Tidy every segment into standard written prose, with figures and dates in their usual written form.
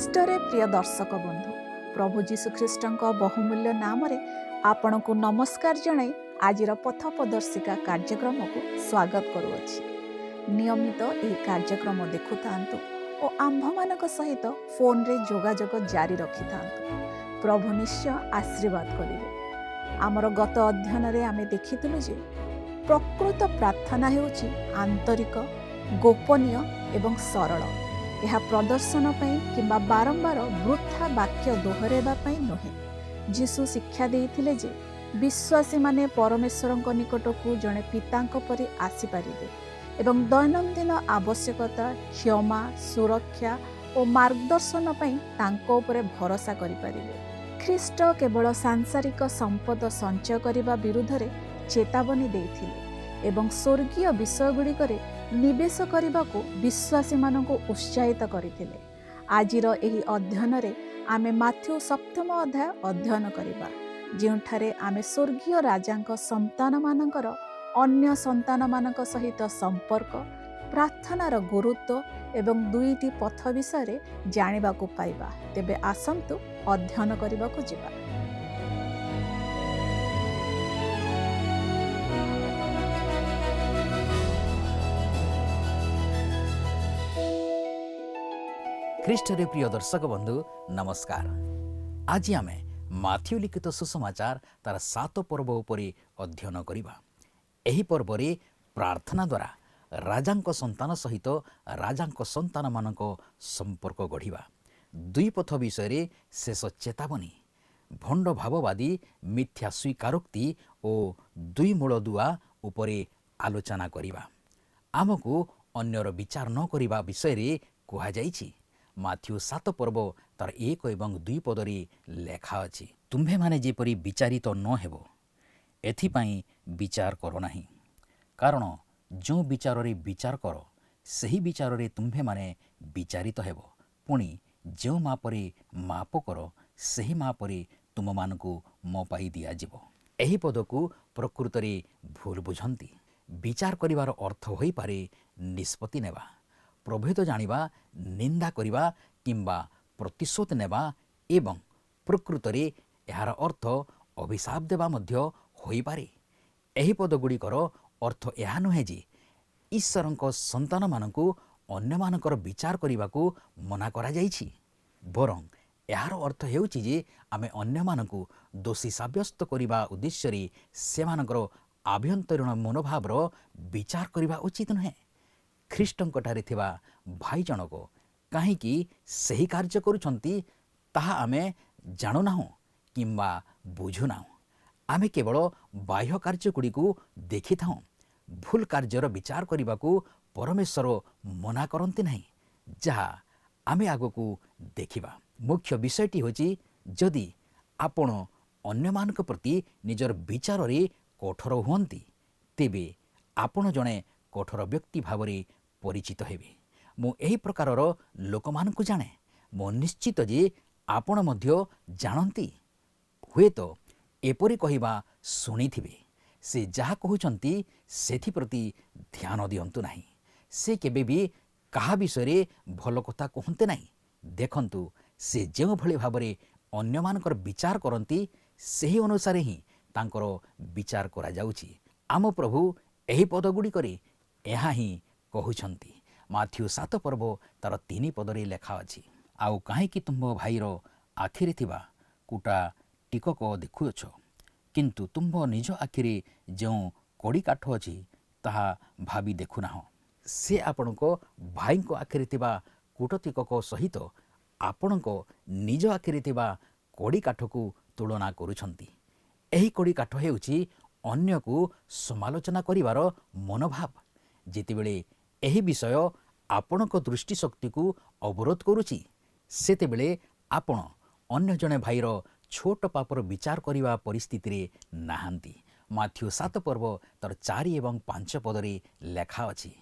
ଖ୍ରୀଷ୍ଟରେ ପ୍ରିୟ ଦର୍ଶକ ବନ୍ଧୁ, ପ୍ରଭୁ ଯୀଶୁଖ୍ରୀଷ୍ଟଙ୍କ ବହୁମୂଲ୍ୟ ନାମରେ ଆପଣଙ୍କୁ ନମସ୍କାର ଜଣାଇ ଆଜିର ପଥ ପ୍ରଦର୍ଶିକା କାର୍ଯ୍ୟକ୍ରମକୁ ସ୍ୱାଗତ କରୁଅଛି। ନିୟମିତ ଏହି କାର୍ଯ୍ୟକ୍ରମ ଦେଖୁଥାନ୍ତୁ ଓ ଆମ୍ଭମାନଙ୍କ ସହିତ ଫୋନରେ ଯୋଗାଯୋଗ ଜାରି ରଖିଥାନ୍ତୁ। ପ୍ରଭୁ ନିଶ୍ଚୟ ଆଶୀର୍ବାଦ କରିବେ। ଆମର ଗତ ଅଧ୍ୟୟନରେ ଆମେ ଦେଖିଥିଲୁ ଯେ ପ୍ରକୃତ ପ୍ରାର୍ଥନା ହେଉଛି ଆନ୍ତରିକ, ଗୋପନୀୟ ଏବଂ ସରଳ। ଏହା ପ୍ରଦର୍ଶନ ପାଇଁ କିମ୍ବା ବାରମ୍ବାର ବୃଥା ବାକ୍ୟ ଦୋହରାଇବା ପାଇଁ ନୁହେଁ। ଯୀଶୁ ଶିକ୍ଷା ଦେଇଥିଲେ ଯେ ବିଶ୍ୱାସୀମାନେ ପରମେଶ୍ୱରଙ୍କ ନିକଟକୁ ଜଣେ ପିତାଙ୍କ ପରି ଆସିପାରିବେ ଏବଂ ଦୈନନ୍ଦିନ ଆବଶ୍ୟକତା, କ୍ଷମା, ସୁରକ୍ଷା ଓ ମାର୍ଗଦର୍ଶନ ପାଇଁ ତାଙ୍କ ଉପରେ ଭରସା କରିପାରିବେ। ଖ୍ରୀଷ୍ଟ କେବଳ ସାଂସାରିକ ସମ୍ପଦ ସଞ୍ଚୟ କରିବା ବିରୁଦ୍ଧରେ ଚେତାବନୀ ଦେଇଥିଲେ ଏବଂ ସ୍ୱର୍ଗୀୟ ବିଷୟଗୁଡ଼ିକରେ ନିବେଶ କରିବାକୁ ବିଶ୍ୱାସୀମାନଙ୍କୁ ଉତ୍ସାହିତ କରିଥିଲେ। ଆଜିର ଏହି ଅଧ୍ୟୟନରେ ଆମେ ମାଥ୍ୟୁ 7ମ ଅଧ୍ୟାୟ ଅଧ୍ୟୟନ କରିବା, ଯେଉଁଠାରେ ଆମେ ସ୍ୱର୍ଗୀୟ ରାଜାଙ୍କ ସନ୍ତାନମାନଙ୍କର ଅନ୍ୟ ସନ୍ତାନମାନଙ୍କ ସହିତ ସମ୍ପର୍କ, ପ୍ରାର୍ଥନାର ଗୁରୁତ୍ୱ ଏବଂ 2ଟି ପଥ ବିଷୟରେ ଜାଣିବାକୁ ପାଇବା। ତେବେ ଆସନ୍ତୁ ଅଧ୍ୟୟନ କରିବାକୁ ଯିବା। ଖ୍ରୀଷ୍ଟରେ ପ୍ରିୟ ଦର୍ଶକ ବନ୍ଧୁ ନମସ୍କାର। ଆଜି ଆମେ ମାଥ୍ୟୁ ଲିଖିତ ସୁସମାଚାର ତାର 7 ପର୍ବ ଉପରେ ଅଧ୍ୟୟନ କରିବା। ଏହି ପର୍ବରେ ପ୍ରାର୍ଥନା ଦ୍ୱାରା ରାଜାଙ୍କ ସନ୍ତାନ ସହିତ ରାଜାଙ୍କ ସନ୍ତାନମାନଙ୍କ ସମ୍ପର୍କ ଗଢ଼ିବା, 2 ପଥ ବିଷୟରେ ଶେଷ ଚେତାବନୀ, ଭଣ୍ଡ ଭାବବାଦୀ, ମିଥ୍ୟା ସ୍ୱୀକାରୋକ୍ତି ଓ 2 ମୂଳଦୁଆ ଉପରେ ଆଲୋଚନା କରିବା। ଆମକୁ ଅନ୍ୟର ବିଚାର ନ କରିବା ବିଷୟରେ କୁହାଯାଇଛି। ମାଥ୍ୟୁ 7 ପର୍ବ ତାର 1 ଏବଂ 2 ପଦରେ ଲେଖା ଅଛି, ତୁମ୍ଭେମାନେ ଯେପରି ବିଚାରିତ ନ ହେବ ଏଥିପାଇଁ ବିଚାର କର ନାହିଁ, କାରଣ ଯେଉଁ ବିଚାରରେ ବିଚାର କର ସେହି ବିଚାରରେ ତୁମ୍ଭେମାନେ ବିଚାରିତ ହେବ। ପୁଣି ଯେଉଁ ମାପରେ ମାପ କର ସେହି ମାପରେ ତୁମମାନଙ୍କୁ ମପାଇ ଦିଆଯିବ। ଏହି ପଦକୁ ପ୍ରକୃତରେ ଭୁଲ ବୁଝନ୍ତି। ବିଚାର କରିବାର ଅର୍ଥ ହୋଇପାରେ ନିଷ୍ପତ୍ତି ନେବା, ପ୍ରଭେଦ ଜାଣିବା, ନିନ୍ଦା କରିବା କିମ୍ବା ପ୍ରତିଶୋଧ ନେବା ଏବଂ ପ୍ରକୃତରେ ଏହାର ଅର୍ଥ ଅଭିଶାପ ଦେବା ମଧ୍ୟ ହୋଇପାରେ। ଏହି ପଦଗୁଡ଼ିକର ଅର୍ଥ ଏହା ନୁହେଁ ଯେ ଈଶ୍ୱରଙ୍କ ସନ୍ତାନମାନଙ୍କୁ ଅନ୍ୟମାନଙ୍କର ବିଚାର କରିବାକୁ ମନା କରାଯାଇଛି, ବରଂ ଏହାର ଅର୍ଥ ହେଉଛି ଯେ ଆମେ ଅନ୍ୟମାନଙ୍କୁ ଦୋଷୀ ସାବ୍ୟସ୍ତ କରିବା ଉଦ୍ଦେଶ୍ୟରେ ସେମାନଙ୍କର ଆଭ୍ୟନ୍ତରୀଣ ମନୋଭାବର ବିଚାର କରିବା ଉଚିତ ନୁହେଁ। ଖ୍ରୀଷ୍ଟଙ୍କଠାରେ ଥିବା ଭାଇ ଜଣକ କାହିଁକି ସେହି କାର୍ଯ୍ୟ କରୁଛନ୍ତି ତାହା ଆମେ ଜାଣୁନାହୁଁ କିମ୍ବା ବୁଝୁନାହୁଁ। ଆମେ କେବଳ ବାହ୍ୟ କାର୍ଯ୍ୟଗୁଡ଼ିକୁ ଦେଖିଥାଉଁ। ଭୁଲ କାର୍ଯ୍ୟର ବିଚାର କରିବାକୁ ପରମେଶ୍ୱର ମନା କରନ୍ତି ନାହିଁ, ଯାହା ଆମେ ଆଗକୁ ଦେଖିବା। ମୁଖ୍ୟ ବିଷୟଟି ହେଉଛି, ଯଦି ଆପଣ ଅନ୍ୟମାନଙ୍କ ପ୍ରତି ନିଜର ବିଚାରରେ କଠୋର ହୁଅନ୍ତି ତେବେ ଆପଣ ଜଣେ କଠୋର ବ୍ୟକ୍ତି ଭାବରେ ପରିଚିତ ହେବେ। ମୁଁ ଏହି ପ୍ରକାରର ଲୋକମାନଙ୍କୁ ଜାଣେ। ମୁଁ ନିଶ୍ଚିତ ଯେ ଆପଣ ମଧ୍ୟ ଜାଣନ୍ତି। ହୁଏତ ଏପରି କହିବା ଶୁଣିଥିବେ, ସେ ଯାହା କହୁଛନ୍ତି ସେଥିପ୍ରତି ଧ୍ୟାନ ଦିଅନ୍ତୁ ନାହିଁ। ସେ କେବେ ବି କାହା ବିଷୟରେ ଭଲ କଥା କୁହନ୍ତି ନାହିଁ। ଦେଖନ୍ତୁ, ସେ ଯେଉଁଭଳି ଭାବରେ ଅନ୍ୟମାନଙ୍କର ବିଚାର କରନ୍ତି ସେହି ଅନୁସାରେ ହିଁ ତାଙ୍କର ବିଚାର କରାଯାଉଛି। ଆମ ପ୍ରଭୁ ଏହି ପଦଗୁଡ଼ିକରେ ଏହା ହିଁ କହୁଛନ୍ତି। ମାଥ୍ୟୁ 7 ପର୍ବ ତାର 3 ପଦରେ ଲେଖା ଅଛି, ଆଉ କାହିଁକି ତୁମ୍ଭ ଭାଇର ଆଖିରେ ଥିବା କୁଟା ଟିକକ ଦେଖୁଅଛ, କିନ୍ତୁ ତୁମ୍ଭ ନିଜ ଆଖିରେ ଯେଉଁ କଡ଼ି କାଠ ଅଛି ତାହା ଭାବି ଦେଖୁନାହଁ। ସେ ଆପଣଙ୍କ ଭାଇଙ୍କ ଆଖିରେ ଥିବା କୁଟ ଟିକକ ସହିତ ଆପଣଙ୍କ ନିଜ ଆଖିରେ ଥିବା କଡ଼ି କାଠକୁ ତୁଳନା କରୁଛନ୍ତି। ଏହି କଡ଼ି କାଠ ହେଉଛି ଅନ୍ୟକୁ ସମାଲୋଚନା କରିବାର ମନୋଭାବ। ଯେତେବେଳେ ଏହି ବିଷୟ ଆପଣଙ୍କ ଦୃଷ୍ଟିଶକ୍ତିକୁ ଅବରୋଧ କରୁଛି, ସେତେବେଳେ ଆପଣ ଅନ୍ୟ ଜଣେ ଭାଇର ଛୋଟ ପାପର ବିଚାର କରିବା ପରିସ୍ଥିତିରେ ନାହାନ୍ତି। ମାଥ୍ୟୁ 7 ପର୍ବ ତାର 4 ଏବଂ 5 ପଦରେ ଲେଖା ଅଛି,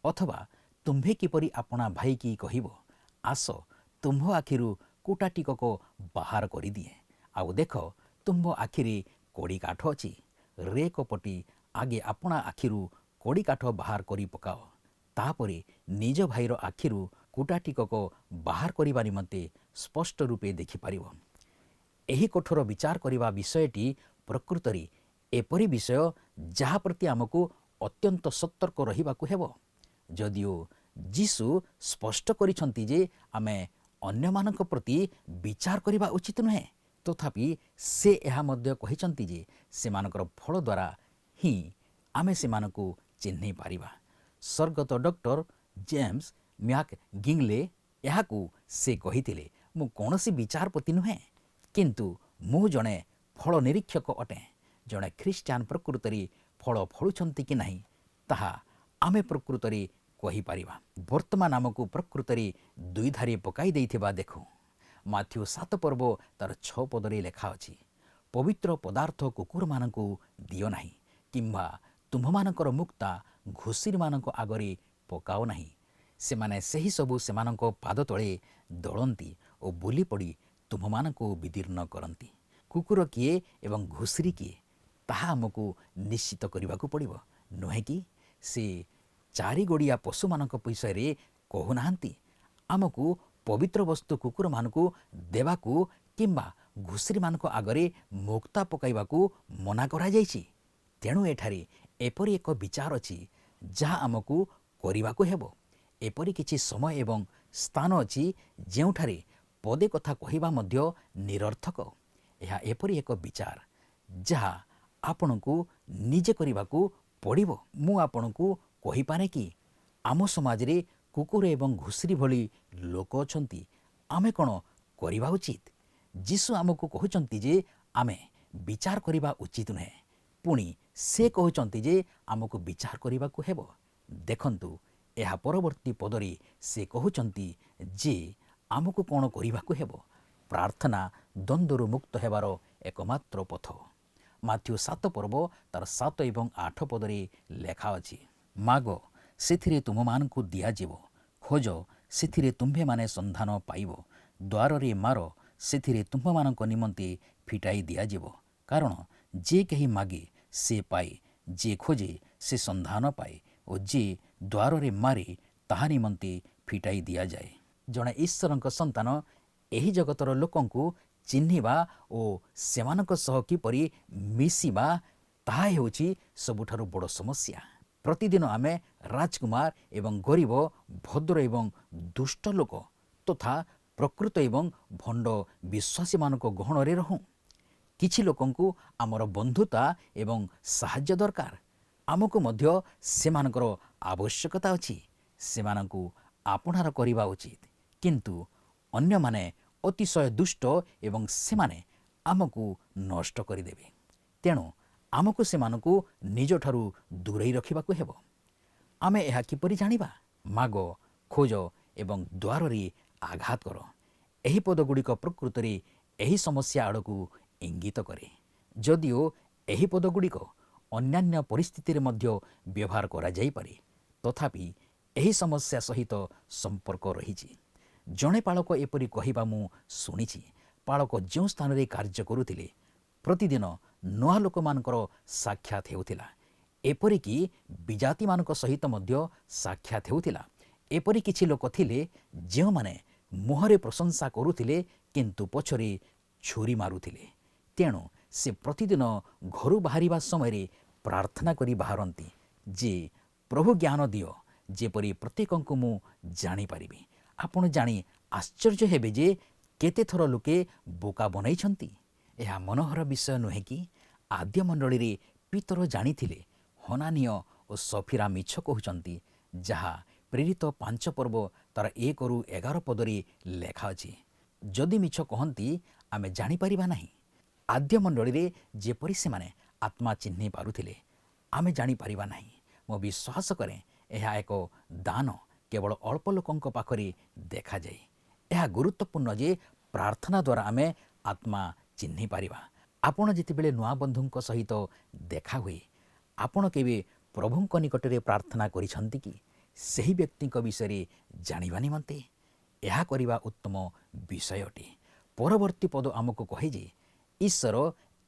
ଅଥବା ତୁମ୍ଭେ କିପରି ଆପଣା ଭାଇକି କହିବ, ଆସ ତୁମ୍ଭ ଆଖିରୁ କୁଟା ଟିକକ ବାହାର କରିଦିଏ, ଆଉ ଦେଖ ତୁମ୍ଭ ଆଖିରେ କଡ଼ି କାଠ ଅଛି। ରେ କପଟି, ଆଗେ ଆପଣା ଆଖିରୁ କଡ଼ି କାଠ ବାହାର କରି ପକାଅ, ତାପରେ ନିଜ ଭାଇର ଆଖିରୁ କୁଟା ଟିକକ ବାହାର କରିବା ନିମନ୍ତେ ସ୍ପଷ୍ଟ ରୂପେ ଦେଖିପାରିବ। ଏହି କଠୋର ବିଚାର କରିବା ବିଷୟଟି ପ୍ରକୃତରେ ଏପରି ବିଷୟ ଯାହା ପ୍ରତି ଆମକୁ ଅତ୍ୟନ୍ତ ସତର୍କ ରହିବାକୁ ହେବ। ଯଦିଓ ଯୀଶୁ ସ୍ପଷ୍ଟ କରିଛନ୍ତି ଯେ ଆମେ ଅନ୍ୟମାନଙ୍କ ପ୍ରତି ବିଚାର କରିବା ଉଚିତ ନୁହେଁ, ତଥାପି ସେ ଏହା ମଧ୍ୟ କହିଛନ୍ତି ଯେ ସେମାନଙ୍କର ଫଳ ଦ୍ୱାରା ହିଁ ଆମେ ସେମାନଙ୍କୁ ଚିହ୍ନି ପାରିବା। ସ୍ୱର୍ଗତ ଡକ୍ଟର ଜେମ୍ସ ମ୍ୟାକ୍‌ଗିଂଲେ ଏହାକୁ ସେ କହିଥିଲେ, ମୁଁ କୌଣସି ବିଚାରପତି ନୁହେଁ, କିନ୍ତୁ ମୁଁ ଜଣେ ଫଳ ନିରୀକ୍ଷକ ଅଟେ। ଜଣେ ଖ୍ରୀଷ୍ଟିଆନ ପ୍ରକୃତରେ ଫଳ ଫଳୁଛନ୍ତି କି ନାହିଁ ତାହା ଆମେ ପ୍ରକୃତରେ କହିପାରିବା। ବର୍ତ୍ତମାନ ଆମକୁ ପ୍ରକୃତରେ ଦୁଇଧାରେ ପକାଇ ଦେଇଥିବା ଦେଖୁ। ମାଥ୍ୟୁ 7 ପର୍ବ ତାର 6 ପଦରେ ଲେଖା ଅଛି, ପବିତ୍ର ପଦାର୍ଥ କୁକୁରମାନଙ୍କୁ ଦିଅ ନାହିଁ, କିମ୍ବା ତୁମ୍ଭମାନଙ୍କର ମୁକ୍ତା ଘୁଷୁରିମାନଙ୍କ ଆଗରେ ପକାଅ ନାହିଁ। ସେମାନେ ସେହିସବୁ ସେମାନଙ୍କ ପାଦ ତଳେ ଦଳନ୍ତି ଓ ବୁଲି ପଡ଼ି ତୁମ୍ଭମାନଙ୍କୁ ବିଦୀର୍ଣ୍ଣ କରନ୍ତି। କୁକୁର କିଏ ଏବଂ ଘୁଷୁରି କିଏ ତାହା ଆମକୁ ନିଶ୍ଚିତ କରିବାକୁ ପଡ଼ିବ, ନୁହେଁ କି? ସେ ଚାରିଗୋଡ଼ିଆ ପଶୁମାନଙ୍କ ବିଷୟରେ କହୁନାହାନ୍ତି। ଆମକୁ ପବିତ୍ର ବସ୍ତୁ କୁକୁରମାନଙ୍କୁ ଦେବାକୁ କିମ୍ବା ଘୁଷୁରିମାନଙ୍କ ଆଗରେ ମୁକ୍ତା ପକାଇବାକୁ ମନା କରାଯାଇଛି। ତେଣୁ ଏଠାରେ ଏପରି ଏକ ବିଚାର ଅଛି ଯାହା ଆମକୁ କରିବାକୁ ହେବ। ଏପରି କିଛି ସମୟ ଏବଂ ସ୍ଥାନ ଅଛି ଯେଉଁଠାରେ ପଦେ କଥା କହିବା ମଧ୍ୟ ନିରର୍ଥକ। ଏହା ଏପରି ଏକ ବିଚାର ଯାହା ଆପଣଙ୍କୁ ନିଜେ କରିବାକୁ ପଡ଼ିବ। ମୁଁ ଆପଣଙ୍କୁ କହିପାରେ କି ଆମ ସମାଜରେ କୁକୁର ଏବଂ ଘୁଷୁରି ଭଳି ଲୋକ ଅଛନ୍ତି। ଆମେ କ'ଣ କରିବା ଉଚିତ? ଯୀଶୁ ଆମକୁ କହୁଛନ୍ତି ଯେ ଆମେ ବିଚାର କରିବା ଉଚିତ ନୁହେଁ। ପୁଣି ସେ କହୁଛନ୍ତି ଯେ ଆମକୁ ବିଚାର କରିବାକୁ ହେବ। ଦେଖନ୍ତୁ, ଏହା ପରବର୍ତ୍ତୀ ପଦରେ ସେ କହୁଛନ୍ତି ଯେ ଆମକୁ କ'ଣ କରିବାକୁ ହେବ। ପ୍ରାର୍ଥନା ଦ୍ୱନ୍ଦ୍ୱରୁ ମୁକ୍ତ ହେବାର ଏକମାତ୍ର ପଥ। ମାଥ୍ୟୁ 7 ପର୍ବ ତାର 7 ଏବଂ 8 ପଦରେ ଲେଖା ଅଛି, ମାଗ, ସେଥିରେ ତୁମମାନଙ୍କୁ ଦିଆଯିବ, ଖୋଜ, ସେଥିରେ ତୁମ୍ଭେମାନେ ସନ୍ଧାନ ପାଇବ, ଦ୍ୱାରରେ ମାର, ସେଥିରେ ତୁମ୍ଭମାନଙ୍କ ନିମନ୍ତେ ଫିଟାଇ ଦିଆଯିବ। କାରଣ ଯେ କେହି ମାଗେ ସେ ପାଏ, ଯେ ଖୋଜେ ସେ ସନ୍ଧାନ ପାଏ ଓ ଯେ ଦ୍ୱାରରେ ମାରେ ତାହା ନିମନ୍ତେ ଫିଟାଇ ଦିଆଯାଏ। ଜଣେ ଈଶ୍ୱରଙ୍କ ସନ୍ତାନ ଏହି ଜଗତର ଲୋକଙ୍କୁ ଚିହ୍ନିବା ଓ ସେମାନଙ୍କ ସହ କିପରି ମିଶିବା, ତାହା ହେଉଛି ସବୁଠାରୁ ବଡ଼ ସମସ୍ୟା। ପ୍ରତିଦିନ ଆମେ ରାଜକୁମାର ଏବଂ ଗରିବ, ଭଦ୍ର ଏବଂ ଦୁଷ୍ଟ ଲୋକ ତଥା ପ୍ରକୃତ ଏବଂ ଭଣ୍ଡ ବିଶ୍ୱାସୀମାନଙ୍କ ଗହଣରେ ରହୁଁ। କିଛି ଲୋକଙ୍କୁ ଆମର ବନ୍ଧୁତା ଏବଂ ସାହାଯ୍ୟ ଦରକାର। ଆମକୁ ମଧ୍ୟ ସେମାନଙ୍କର ଆବଶ୍ୟକତା ଅଛି। ସେମାନଙ୍କୁ ଆପଣାର କରିବା ଉଚିତ। କିନ୍ତୁ ଅନ୍ୟମାନେ ଅତିଶୟ ଦୁଷ୍ଟ ଏବଂ ସେମାନେ ଆମକୁ ନଷ୍ଟ କରିଦେବେ। ତେଣୁ ଆମକୁ ସେମାନଙ୍କୁ ନିଜଠାରୁ ଦୂରେଇ ରଖିବାକୁ ହେବ। ଆମେ ଏହା କିପରି ଜାଣିବା? ମାଗ, ଖୋଜ ଏବଂ ଦ୍ୱାରରେ ଆଘାତ କର। ଏହି ପଦଗୁଡ଼ିକ ପ୍ରକୃତରେ ଏହି ସମସ୍ୟା ଆଡ଼କୁ ଇଙ୍ଗିତ କରେ। ଯଦିଓ ଏହି ପଦଗୁଡ଼ିକ ଅନ୍ୟାନ୍ୟ ପରିସ୍ଥିତିରେ ମଧ୍ୟ ବ୍ୟବହାର କରାଯାଇପାରେ, ତଥାପି ଏହି ସମସ୍ୟା ସହିତ ସମ୍ପର୍କ ରହିଛି। ଜଣେ ପାଳକ ଏପରି କହିବା ମୁଁ ଶୁଣିଛି, ପାଳକ ଯେଉଁ ସ୍ଥାନରେ କାର୍ଯ୍ୟ କରୁଥିଲେ ପ୍ରତିଦିନ ନୂଆ ଲୋକମାନଙ୍କର ସାକ୍ଷାତ ହେଉଥିଲା, ଏପରିକି ବିଜାତିମାନଙ୍କ ସହିତ ମଧ୍ୟ ସାକ୍ଷାତ ହେଉଥିଲା। ଏପରି କିଛି ଲୋକ ଥିଲେ ଯେଉଁମାନେ ମୁହଁରେ ପ୍ରଶଂସା କରୁଥିଲେ କିନ୍ତୁ ପଛରେ ଛୁରୀ ମାରୁଥିଲେ। ତେଣୁ ସେ ପ୍ରତିଦିନ ଘରୁ ବାହାରିବା ସମୟରେ ପ୍ରାର୍ଥନା କରି ବାହାରନ୍ତି ଯେ ପ୍ରଭୁ ଜ୍ଞାନ ଦିଅ, ଯେପରି ପ୍ରତ୍ୟେକଙ୍କୁ ମୁଁ ଜାଣିପାରିବି। ଆପଣ ଜାଣି ଆଶ୍ଚର୍ଯ୍ୟ ହେବେ ଯେ କେତେଥର ଲୋକେ ବୋକା ବନାଇଛନ୍ତି। ଏହା ମନୋହର ବିଷୟ ନୁହେଁ କି? ଆଦ୍ୟ ମଣ୍ଡଳୀରେ ପିତର ଜାଣିଥିଲେ ହନାନୀୟ ଓ ସଫିରା ମିଛ କହୁଛନ୍ତି, ଯାହା ପ୍ରେରିତ 5 ପର୍ବ ତାର 1-11 ପଦରେ ଲେଖା ଅଛି। ଯଦି ମିଛ କହନ୍ତି ଆମେ ଜାଣିପାରିବା ନାହିଁ। ଆଦ୍ୟ ମଣ୍ଡଳୀରେ ଯେପରି ସେମାନେ ଆତ୍ମା ଚିହ୍ନି ପାରୁଥିଲେ, ଆମେ ଜାଣିପାରିବା ନାହିଁ। ମୁଁ ବିଶ୍ୱାସ କରେ ଏହା ଏକ ଦାନ କେବଳ ଅଳ୍ପ ଲୋକଙ୍କ ପାଖରେ ଦେଖାଯାଏ। ଏହା ଗୁରୁତ୍ୱପୂର୍ଣ୍ଣ ଯେ ପ୍ରାର୍ଥନା ଦ୍ୱାରା ଆମେ ଆତ୍ମା ଚିହ୍ନି ପାରିବା। ଆପଣ ଯେତେବେଳେ ନୂଆ ବନ୍ଧୁଙ୍କ ସହିତ ଦେଖା ହୁଏ, ଆପଣ କେବେ ପ୍ରଭୁଙ୍କ ନିକଟରେ ପ୍ରାର୍ଥନା କରିଛନ୍ତି କି ସେହି ବ୍ୟକ୍ତିଙ୍କ ବିଷୟରେ ଜାଣିବା ନିମନ୍ତେ? ଏହା କରିବା ଉତ୍ତମ ବିଷୟ ଅଟେ। ପରବର୍ତ୍ତୀ ପଦ ଆମକୁ କହେ ଯେ ଈଶ୍ୱର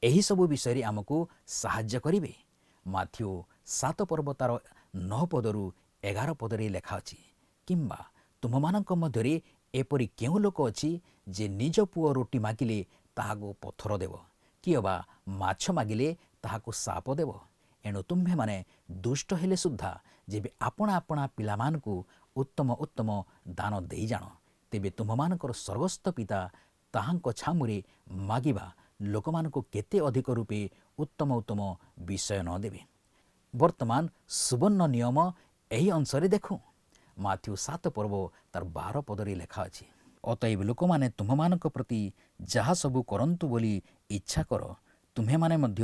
ଏହିସବୁ ବିଷୟରେ ଆମକୁ ସାହାଯ୍ୟ କରିବେ। ମାଥ୍ୟୁ 7 ପର୍ବ ତାର 9 ପଦରୁ 11 ପଦରେ ଲେଖା ଅଛି, କିମ୍ବା ତୁମମାନଙ୍କ ମଧ୍ୟରେ ଏପରି କେଉଁ ଲୋକ ଅଛି ଯେ ନିଜ ପୁଅ ରୁଟି ମାଗିଲେ ତାହାକୁ ପଥର ଦେବ, କିଏ ବା ମାଛ ମାଗିଲେ ତାହାକୁ ସାପ ଦେବ? ଏଣୁ ତୁମ୍ଭେମାନେ ଦୁଷ୍ଟ ହେଲେ ସୁଦ୍ଧା ଯେବେ ଆପଣା ଆପଣା ପିଲାମାନଙ୍କୁ ଉତ୍ତମ ଉତ୍ତମ ଦାନ ଦେଇ ଜାଣ, ତେବେ ତୁମମାନଙ୍କର ସ୍ୱର୍ଗସ୍ଥ ପିତା ତାହାଙ୍କ ଛାମୁରେ ମାଗିବା ଲୋକମାନଙ୍କୁ କେତେ ଅଧିକ ରୂପେ ଉତ୍ତମ ଉତ୍ତମ ବିଷୟ ନ ଦେବେ। ବର୍ତ୍ତମାନ ସୁବର୍ଣ୍ଣ ନିୟମ ଏହି ଅଂଶରେ ଦେଖୁ। ମାଥ୍ୟୁ 7 ପର୍ବ ତାର 12 ପଦରେ ଲେଖା ଅଛି, ଅତଏବ ଲୋକମାନେ ତୁମମାନଙ୍କ ପ୍ରତି ଯାହା ସବୁ କରନ୍ତୁ ବୋଲି ଇଚ୍ଛା କର, ତୁମ୍ଭେମାନେ ମଧ୍ୟ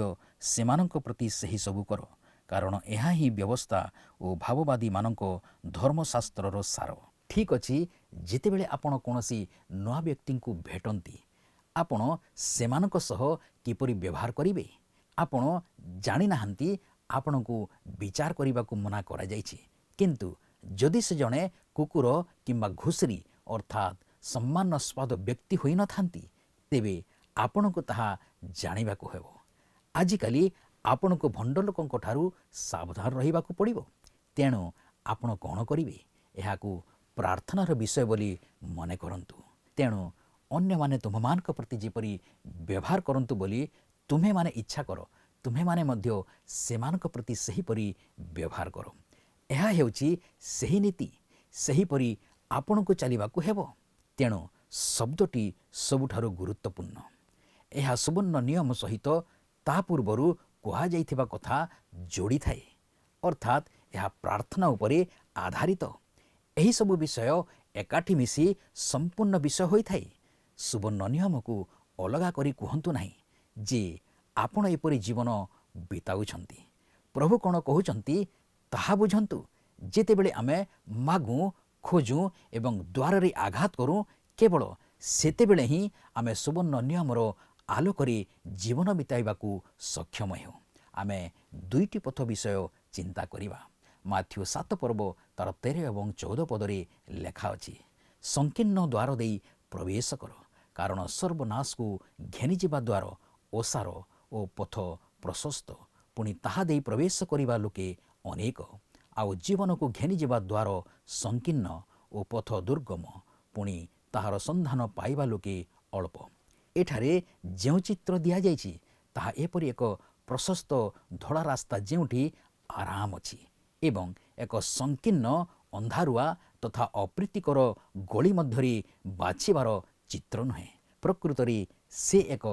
ସେମାନଙ୍କ ପ୍ରତି ସେହି ସବୁ କର, କାରଣ ଏହା ହିଁ ବ୍ୟବସ୍ଥା ଓ ଭାବବାଦୀମାନଙ୍କ ଧର୍ମଶାସ୍ତ୍ରର ସାର। ଠିକ୍ ଅଛି, ଯେତେବେଳେ ଆପଣ କୌଣସି ନୂଆ ବ୍ୟକ୍ତିଙ୍କୁ ଭେଟନ୍ତି, ଆପଣ ସେମାନଙ୍କ ସହ କିପରି ବ୍ୟବହାର କରିବେ? ଆପଣ ଜାଣିନାହାନ୍ତି ଆପଣଙ୍କୁ ବିଚାର କରିବାକୁ ମନା କରାଯାଇଛି, କିନ୍ତୁ ଯଦି ସେ ଜଣେ କୁକୁର କିମ୍ବା ଘୁଷୁରୀ ଅର୍ଥାତ୍ ସମ୍ମାନସ୍ପଦ ବ୍ୟକ୍ତି ହୋଇନଥାନ୍ତି, ତେବେ ଆପଣଙ୍କୁ ତାହା ଜାଣିବାକୁ ହେବ। ଆଜିକାଲି ଆପଣଙ୍କୁ ଭଣ୍ଡ ଲୋକଙ୍କ ଠାରୁ ସାବଧାନ ରହିବାକୁ ପଡ଼ିବ। ତେଣୁ ଆପଣ କ'ଣ କରିବେ? ଏହାକୁ ପ୍ରାର୍ଥନାର ବିଷୟ ବୋଲି ମନେ କରନ୍ତୁ। ତେଣୁ ଅନ୍ୟମାନେ ତୁମମାନଙ୍କ ପ୍ରତି ଯେପରି ବ୍ୟବହାର କରନ୍ତୁ ବୋଲି ତୁମ୍ଭେମାନେ ଇଚ୍ଛା କର, ତୁମ୍ଭେମାନେ ମଧ୍ୟ ସେମାନଙ୍କ ପ୍ରତି ସେହିପରି ବ୍ୟବହାର କର। ଏହା ହେଉଛି ସେହି ନୀତି, ସେହିପରି ଆପଣଙ୍କୁ ଚାଲିବାକୁ ହେବ। ତେଣୁ ଶବ୍ଦଟି ସବୁଠାରୁ ଗୁରୁତ୍ୱପୂର୍ଣ୍ଣ। ଏହା ସୁବର୍ଣ୍ଣ ନିୟମ ସହିତ ତା ପୂର୍ବରୁ କୁହାଯାଇଥିବା କଥା ଯୋଡ଼ିଥାଏ, ଅର୍ଥାତ୍ ଏହା ପ୍ରାର୍ଥନା ଉପରେ ଆଧାରିତ। ଏହିସବୁ ବିଷୟ ଏକାଠି ମିଶି ସମ୍ପୂର୍ଣ୍ଣ ବିଷୟ ହୋଇଥାଏ। ସୁବର୍ଣ୍ଣ ନିୟମକୁ ଅଲଗା କରି କୁହନ୍ତୁ ନାହିଁ ଯେ ଆପଣ ଏପରି ଜୀବନ ବିତାଉଛନ୍ତି। ପ୍ରଭୁ କ'ଣ କହୁଛନ୍ତି ତାହା ବୁଝନ୍ତୁ। ଯେତେବେଳେ ଆମେ ମାଗୁଁ, ଖୋଜୁଁ ଏବଂ ଦ୍ୱାରରେ ଆଘାତ କରୁଁ, କେବଳ ସେତେବେଳେ ହିଁ ଆମେ ସୁବର୍ଣ୍ଣ ନିୟମର ଆଲୋକରେ ଜୀବନ ବିତାଇବାକୁ ସକ୍ଷମ ହେଉ। ଆମେ 2ଟି ପଥ ବିଷୟ ଚିନ୍ତା କରିବା। ମାଥ୍ୟୁ 7 ପର୍ବ ତାର 13 ଏବଂ 14 ପଦରେ ଲେଖା ଅଛି, ସଂକୀର୍ଣ୍ଣ ଦ୍ୱାର ଦେଇ ପ୍ରବେଶ କର, କାରଣ ସର୍ବନାଶକୁ ଘେନିଯିବା ଦ୍ୱାର ଓସାର ଓ ପଥ ପ୍ରଶସ୍ତ, ପୁଣି ତାହା ଦେଇ ପ୍ରବେଶ କରିବା ଲୋକେ ଅନେକ। ଆଉ ଜୀବନକୁ ଘେନିଯିବା ଦ୍ୱାର ସଂକୀର୍ଣ୍ଣ ଓ ପଥ ଦୁର୍ଗମ, ପୁଣି ତାହାର ସନ୍ଧାନ ପାଇବା ଲୋକେ ଅଳ୍ପ। ଏଠାରେ ଯେଉଁ ଚିତ୍ର ଦିଆଯାଇଛି ତାହା ଏପରି ଏକ ପ୍ରଶସ୍ତ ଧଳା ରାସ୍ତା ଯେଉଁଠି ଆରାମ ଅଛି ଏବଂ ଏକ ସଂକୀର୍ଣ୍ଣ ଅନ୍ଧାରୁଆ ତଥା ଅପ୍ରୀତିକର ଗଳି ମଧ୍ୟରେ ବାଛିବାର ଚିତ୍ର ନୁହେଁ। ପ୍ରକୃତରେ ସେ ଏକ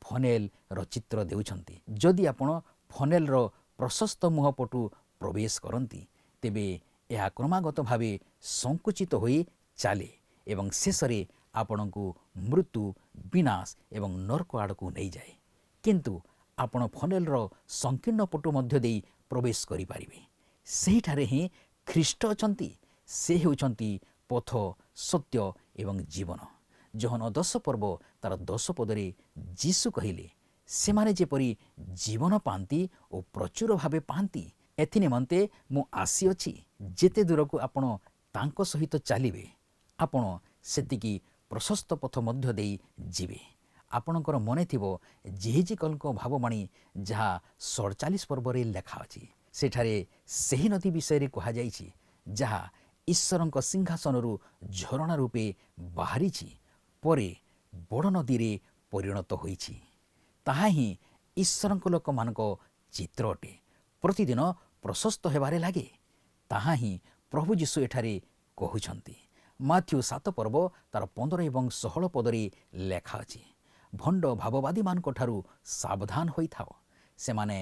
ଫନେଲର ଚିତ୍ର ଦେଉଛନ୍ତି। ଯଦି ଆପଣ ଫନେଲର ପ୍ରଶସ୍ତ ମୁହଁ ପଟୁ ପ୍ରବେଶ କରନ୍ତି, ତେବେ ଏହା କ୍ରମାଗତ ଭାବେ ସଙ୍କୁଚିତ ହୋଇ ଚାଲେ ଏବଂ ଶେଷରେ ଆପଣଙ୍କୁ ମୃତ୍ୟୁ, ବିନାଶ ଏବଂ ନର୍କ ଆଡ଼କୁ ନେଇଯାଏ। କିନ୍ତୁ ଆପଣ ଫନେଲର ସଂକୀର୍ଣ୍ଣ ପଟୁ ମଧ୍ୟ ଦେଇ ପ୍ରବେଶ କରିପାରିବେ। ସେହିଠାରେ ହିଁ ଖ୍ରୀଷ୍ଟ ଅଛନ୍ତି। ସେ ହେଉଛନ୍ତି ପଥ, ସତ୍ୟ ଏବଂ ଜୀବନ। ଯୋହନ 10 ପର୍ବ ତାର 10 ପଦରେ ଯୀଶୁ କହିଲେ, ସେମାନେ ଯେପରି ଜୀବନ ପାଆନ୍ତି ଓ ପ୍ରଚୁର ଭାବେ ପାଆନ୍ତି, ଏଥି ନିମନ୍ତେ ମୁଁ ଆସିଅଛି। ଯେତେ ଦୂରକୁ ଆପଣ ତାଙ୍କ ସହିତ ଚାଲିବେ, ଆପଣ ସେତିକି ପ୍ରଶସ୍ତ ପଥ ମଧ୍ୟ ଦେଇ ଯିବେ। ଆପଣଙ୍କର ମନେ ଥିବ ଜେହେଜିକଲଙ୍କ ଭାବବାଣୀ ଯାହା 47 ପର୍ବରେ ଲେଖା ଅଛି। ସେଠାରେ ସେହି ନଦୀ ବିଷୟରେ କୁହାଯାଇଛି ଯାହା ଈଶ୍ୱରଙ୍କ ସିଂହାସନରୁ ଝରଣା ରୂପେ ବାହାରିଛି, ପରେ ବଡ଼ ନଦୀରେ ପରିଣତ ହୋଇଛି। ତାହା ହିଁ ଈଶ୍ୱରଙ୍କ ଲୋକମାନଙ୍କ ଚିତ୍ର ଅଟେ। ପ୍ରତିଦିନ ପ୍ରଶସ୍ତ ହେବାରେ ଲାଗେ। ତାହା ହିଁ ପ୍ରଭୁ ଯୀଶୁ ଏଠାରେ କହୁଛନ୍ତି। ମାଥ୍ୟୁ 7 ପର୍ବ ତାର 15 ଏବଂ 16 ପଦରେ ଲେଖା ଅଛି, ଭଣ୍ଡ ଭାବବାଦୀମାନଙ୍କ ଠାରୁ ସାବଧାନ ହୋଇଥାଅ। ସେମାନେ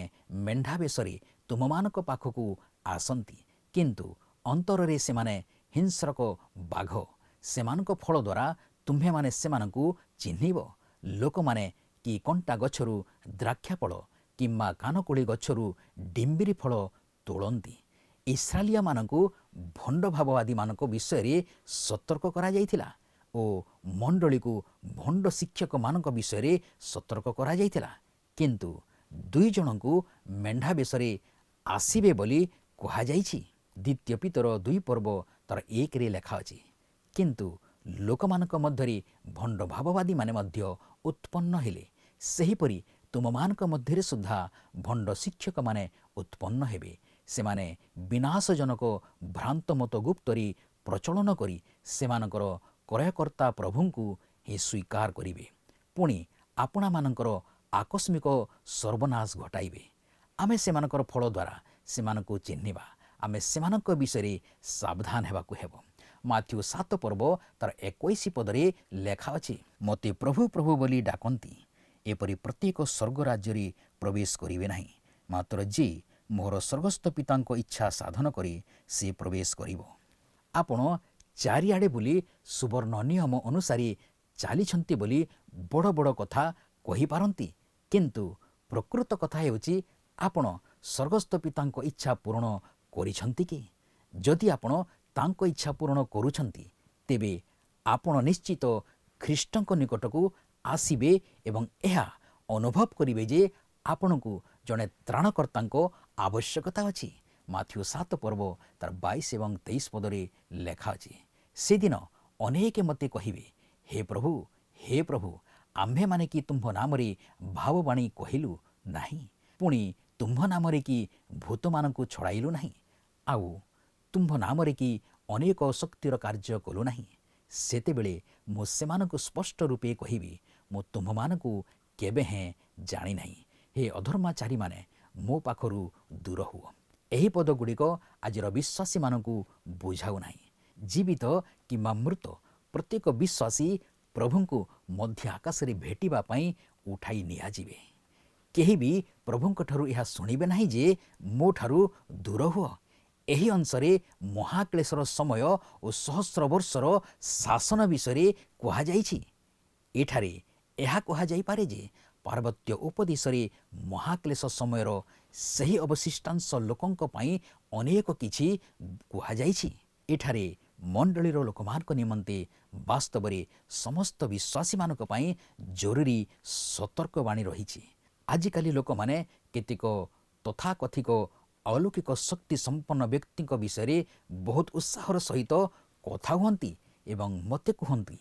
ମେଣ୍ଢା ବେଶରେ ତୁମମାନଙ୍କ ପାଖକୁ ଆସନ୍ତି, କିନ୍ତୁ ଅନ୍ତରରେ ସେମାନେ ହିଂସ୍ରକ ବାଘ। ସେମାନଙ୍କ ଫଳ ଦ୍ୱାରା ତୁମ୍ଭେମାନେ ସେମାନଙ୍କୁ ଚିହ୍ନିବ। ଲୋକମାନେ କି କଣ୍ଟା ଗଛରୁ ଦ୍ରାକ୍ଷାଫଳ କିମ୍ବା କାନକୋଳି ଗଛରୁ ଡିମ୍ବିରି ଫଳ ତୋଳନ୍ତି। ଇସ୍ରାଏଲିଆମାନଙ୍କୁ ଭଣ୍ଡ ଭାବବାଦୀମାନଙ୍କ ବିଷୟରେ ସତର୍କ କରାଯାଇଥିଲା ଓ ମଣ୍ଡଳୀକୁ ଭଣ୍ଡ ଶିକ୍ଷକମାନଙ୍କ ବିଷୟରେ ସତର୍କ କରାଯାଇଥିଲା। କିନ୍ତୁ 2 ଜଣଙ୍କୁ ମେଣ୍ଢା ବେଶରେ ଆସିବେ ବୋଲି କୁହାଯାଇଛି। ଦ୍ୱିତୀୟ ପିତର 2 ପର୍ବ ତାର 1ରେ ଲେଖା ଅଛି, କିନ୍ତୁ ଲୋକମାନଙ୍କ ମଧ୍ୟରେ ଭଣ୍ଡ ଭାବବାଦୀମାନେ ମଧ୍ୟ ଉତ୍ପନ୍ନ ହେଲେ, ସେହିପରି ତୁମମାନଙ୍କ ମଧ୍ୟରେ ସୁଦ୍ଧା ଭଣ୍ଡ ଶିକ୍ଷକମାନେ ଉତ୍ପନ୍ନ ହେବେ। ସେମାନେ ବିନାଶଜନକ ଭ୍ରାନ୍ତ ମତ ଗୁପ୍ତରେ ପ୍ରଚଳନ କରି ସେମାନଙ୍କର କ୍ରୟକର୍ତ୍ତା ପ୍ରଭୁଙ୍କୁ ହିଁ ସ୍ୱୀକାର କରିବେ। ପୁଣି ଆପଣମାନଙ୍କର ଆକସ୍ମିକ ସର୍ବନାଶ ଘଟାଇବେ। ଆମେ ସେମାନଙ୍କର ଫଳ ଦ୍ୱାରା ସେମାନଙ୍କୁ ଚିହ୍ନିବା। ଆମେ ସେମାନଙ୍କ ବିଷୟରେ ସାବଧାନ ହେବାକୁ ହେବ। ମାଥ୍ୟୁ 7 ପର୍ବ ତାର 21 ପଦରେ ଲେଖା ଅଛି, ମୋତେ ପ୍ରଭୁ ପ୍ରଭୁ ବୋଲି ଡାକନ୍ତି, ଏପରି ପ୍ରତ୍ୟେକ ସ୍ୱର୍ଗ ରାଜ୍ୟରେ ପ୍ରବେଶ କରିବେ ନାହିଁ, ମାତ୍ର ଯିଏ ମୋର ସ୍ୱର୍ଗସ୍ଥ ପିତାଙ୍କ ଇଚ୍ଛା ସାଧନ କରି ସେ ପ୍ରବେଶ କରିବ। ଆପଣ ଚାରିଆଡ଼େ ବୁଲି ସୁବର୍ଣ୍ଣ ନିୟମ ଅନୁସାରେ ଚାଲିଛନ୍ତି ବୋଲି ବଡ଼ ବଡ଼ କଥା କହିପାରନ୍ତି, କିନ୍ତୁ ପ୍ରକୃତ କଥା ହେଉଛି ଆପଣ ସ୍ୱର୍ଗସ୍ଥ ପିତାଙ୍କ ଇଚ୍ଛା ପୂରଣ କରିଛନ୍ତି କି? ଯଦି ଆପଣ ତାଙ୍କ ଇଚ୍ଛା ପୂରଣ କରୁଛନ୍ତି, ତେବେ ଆପଣ ନିଶ୍ଚିତ ଖ୍ରୀଷ୍ଟଙ୍କ ନିକଟକୁ ଆସିବେ ଏବଂ ଏହା ଅନୁଭବ କରିବେ ଯେ ଆପଣଙ୍କୁ ଜଣେ ତ୍ରାଣକର୍ତ୍ତାଙ୍କ ଆବଶ୍ୟକତା ଅଛି। ମାଥ୍ୟୁ 7 ପର୍ବ ତାର 22 ଏବଂ 23 ପଦରେ ଲେଖା ଅଛି, ସେଦିନ ଅନେକ ମୋତେ କହିବେ, ହେ ପ୍ରଭୁ, ଆମ୍ଭେମାନେ କି ତୁମ୍ଭ ନାମରେ ଭାବବାଣୀ କହିଲୁ ନାହିଁ? ପୁଣି ତୁମ୍ଭ ନାମରେ କି ଭୂତମାନଙ୍କୁ ଛଡ଼ାଇଲୁ ନାହିଁ? ଆଉ ତୁମ୍ଭ ନାମରେ କି ଅନେକ ଶକ୍ତିର କାର୍ଯ୍ୟ କଲୁ ନାହିଁ? ସେତେବେଳେ ମୁଁ ସେମାନଙ୍କୁ ସ୍ପଷ୍ଟ ରୂପେ କହିବି, ମୁଁ ତୁମ୍ଭମାନଙ୍କୁ କେବେ ହେଁ ଜାଣିନାହିଁ। ହେ ଅଧର୍ମାଚାରୀମାନେ, ମୋ ପାଖରୁ ଦୂର ହୁଅ। ଏହି ପଦଗୁଡ଼ିକ ଆଜିର ବିଶ୍ୱାସୀମାନଙ୍କୁ ବୁଝାଉ ନାହିଁ। ଜୀବିତ କିମ୍ବା ମୃତ ପ୍ରତ୍ୟେକ ବିଶ୍ୱାସୀ ପ୍ରଭୁଙ୍କୁ ମଧ୍ୟ ଆକାଶରେ ଭେଟିବା ପାଇଁ ଉଠାଇ ନିଆଯିବେ। କେହି ବି ପ୍ରଭୁଙ୍କଠାରୁ ଏହା ଶୁଣିବେ ନାହିଁ ଯେ ମୋ ଠାରୁ ଦୂର ହୁଅ। ଏହି ଅଂଶରେ ମହାକ୍ଲେଶର ସମୟ ଓ ସହସ୍ର ବର୍ଷର ଶାସନ ବିଷୟରେ କୁହାଯାଇଛି। ଏଠାରେ ଏହା କୁହାଯାଇପାରେ ଯେ ପାର୍ବତ୍ୟ ଉପଦେଶରେ ମହାକ୍ଲେଶ ସମୟର ସେହି ଅବଶିଷ୍ଟାଂଶ ଲୋକଙ୍କ ପାଇଁ ଅନେକ କିଛି କୁହାଯାଇଛି। ଏଠାରେ ମଣ୍ଡଳୀର ଲୋକମାନଙ୍କ ନିମନ୍ତେ ବାସ୍ତବରେ ସମସ୍ତ ବିଶ୍ୱାସୀମାନଙ୍କ ପାଇଁ ଜରୁରୀ ସତର୍କବାଣୀ ରହିଛି। ଆଜିକାଲି ଲୋକମାନେ କେତେକ ତଥାକଥିତ ଅଲୌକିକ ଶକ୍ତି ସମ୍ପନ୍ନ ବ୍ୟକ୍ତିଙ୍କ ବିଷୟରେ ବହୁତ ଉତ୍ସାହର ସହିତ କଥା ହୁଅନ୍ତି ଏବଂ ମୋତେ କୁହନ୍ତି,